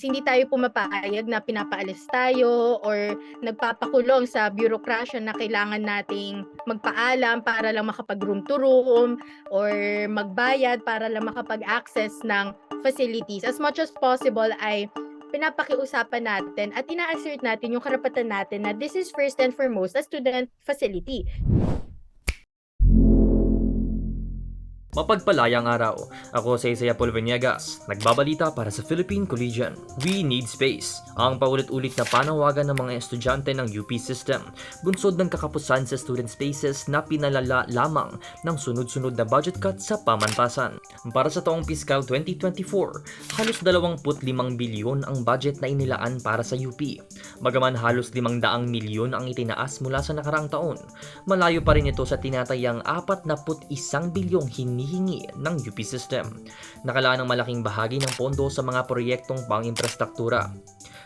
hindi tayo pumapayag na pinapaalis tayo or nagpapakulong sa bureaucracia na kailangan nating magpaalam para lang makapag-room to room or magbayad para lang makapag-access ng facilities. As much as possible ay pinapakiusapan natin at ina-assert natin yung karapatan natin na this is first and foremost a student facility. Mapagpalayang araw. Ako si Isaiah Polveniegas, nagbabalita para sa Philippine Collegian. We need space. Ang paulit-ulit na panawagan ng mga estudyante ng UP system, bunsod ng kakapusan sa student spaces na pinalala lamang ng sunod-sunod na budget cut sa pamantasan. Para sa taong fiscal 2024, halos 25 bilyon ang budget na inilaan para sa UP. Bagaman halos 500 milyon ang itinaas mula sa nakaraang taon, malayo pa rin ito sa tinatayang 41 bilyong hinihingi ng UP system. Nakalaan ng malaking bahagi ng pondo sa mga proyektong pang-infrastruktura.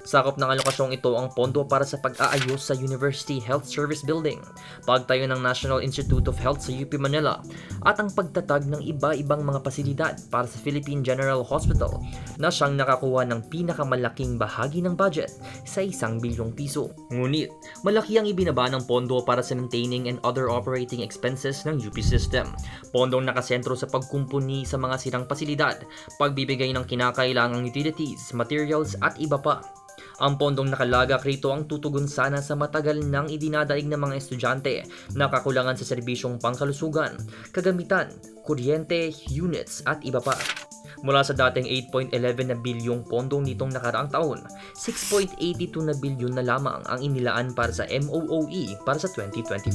Sakop ng alokasyong ito ang pondo para sa pag-aayos sa University Health Service Building, pagtayo ng National Institute of Health sa UP Manila, at ang pagtatag ng iba-ibang mga pasilidad para sa Philippine General Hospital na siyang nakakuha ng pinakamalaking bahagi ng budget sa 1 bilyong piso. Ngunit, malaki ang ibinaba ng pondo para sa maintaining and other operating expenses ng UP system. Pondong nakasentro sa pagkumpuni sa mga sirang pasilidad, pagbibigay ng kinakailangang utilities, materials at iba pa. Ang pondong nakalagak rito ang tutugon sana sa matagal nang idinadaig ng mga estudyante na kakulangan sa serbisyong pangkalusugan, kagamitan, kuryente, units at iba pa. Mula sa dating 8.11 na bilyong pondong nitong nakaraang taon, 6.82 na bilyon na lamang ang inilaan para sa MOOE para sa 2024.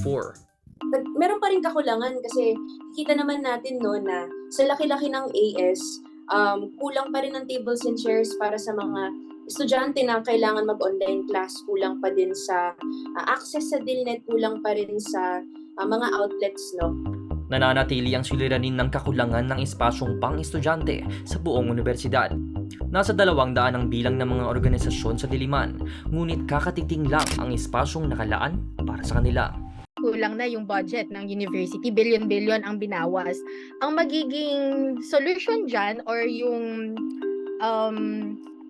Meron pa rin kakulangan kasi kita naman natin na sa laki-laki ng AS, kulang pa rin ng tables and chairs para sa mga estudyante na kailangan mag-online class, kulang pa din sa access sa DILNet, kulang pa rin sa mga outlets, no? Nananatili ang suliranin ng kakulangan ng espasyong pang-estudyante sa buong universidad. Nasa 200 ang bilang ng mga organisasyon sa Diliman, ngunit kakatiting lang ang espasyong nakalaan para sa kanila. Kulang na yung budget ng university, billion-billion ang binawas. Ang magiging solution dyan or yung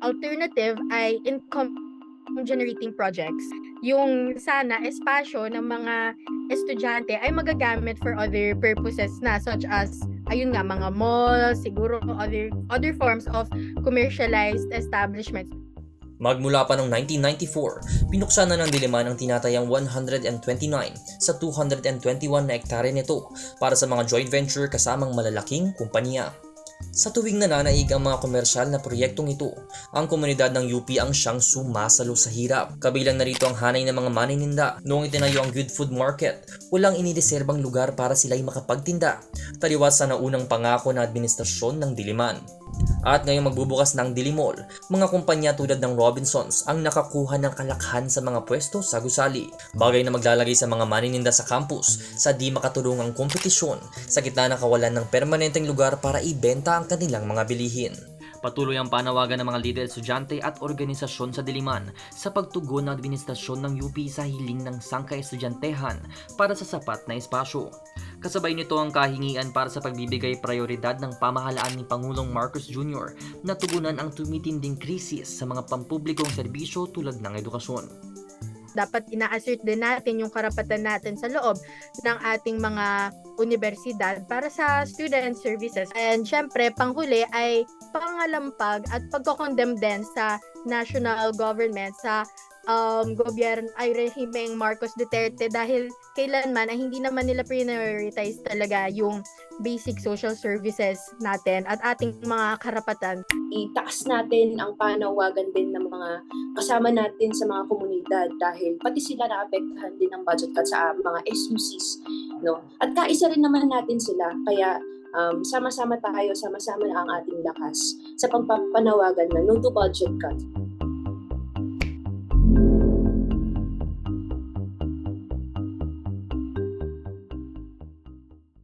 alternative ay income generating projects. Yung sana espasyo ng mga estudyante ay magagamit for other purposes na such as ayun nga mga malls, siguro other forms of commercialized establishments. Magmula pa noong 1994, pinuksan na ng Diliman ang tinatayang 129 sa 221 na ektarya nito para sa mga joint venture kasamang malalaking kumpanya. Sa tuwing nananaig ang mga komersyal na proyektong ito, ang komunidad ng UP ang siyang sumasalo sa hirap. Kabilang narito ang hanay ng mga manininda. Noong itinayo ang Good Food Market, walang inireserbang lugar para sila'y makapagtinda, taliwas sa naunang pangako na administrasyon ng Diliman. At ngayong magbubukas ng Dilimall, mga kumpanya tulad ng Robinsons ang nakakuha ng kalakhan sa mga pwesto sa gusali. Bagay na maglalagay sa mga manininda sa campus sa di makatulungang kompetisyon sa gitna ng kawalan ng permanenteng lugar para ibenta ang kanilang mga bilihin. Patuloy ang panawagan ng mga lider, estudyante at organisasyon sa Diliman sa pagtugon ng administrasyon ng UP sa hiling ng sangka-estudyantehan para sa sapat na espasyo. Kasabay nito ang kahingian para sa pagbibigay prioridad ng pamahalaan ni Pangulong Marcos Jr. na tugunan ang tumitinding krisis sa mga pampublikong serbisyo tulad ng edukasyon. Dapat ina-assert din natin yung karapatan natin sa loob ng ating mga universidad para sa student services. And syempre, panghuli ay pangalampag at pagkokondem din sa national government, sa gobyerno ay rehimeng Marcos Duterte dahil kailanman ay hindi naman nila prioritize talaga yung basic social services natin at ating mga karapatan. Itaas natin ang panawagan din ng mga kasama natin sa mga komunidad dahil pati sila naapektuhan din ng budget cut sa mga SUCs, no? At kaisa rin naman natin sila, kaya sama-sama tayo, sama-sama na ang ating lakas sa pagpapanawagan na no to budget cut.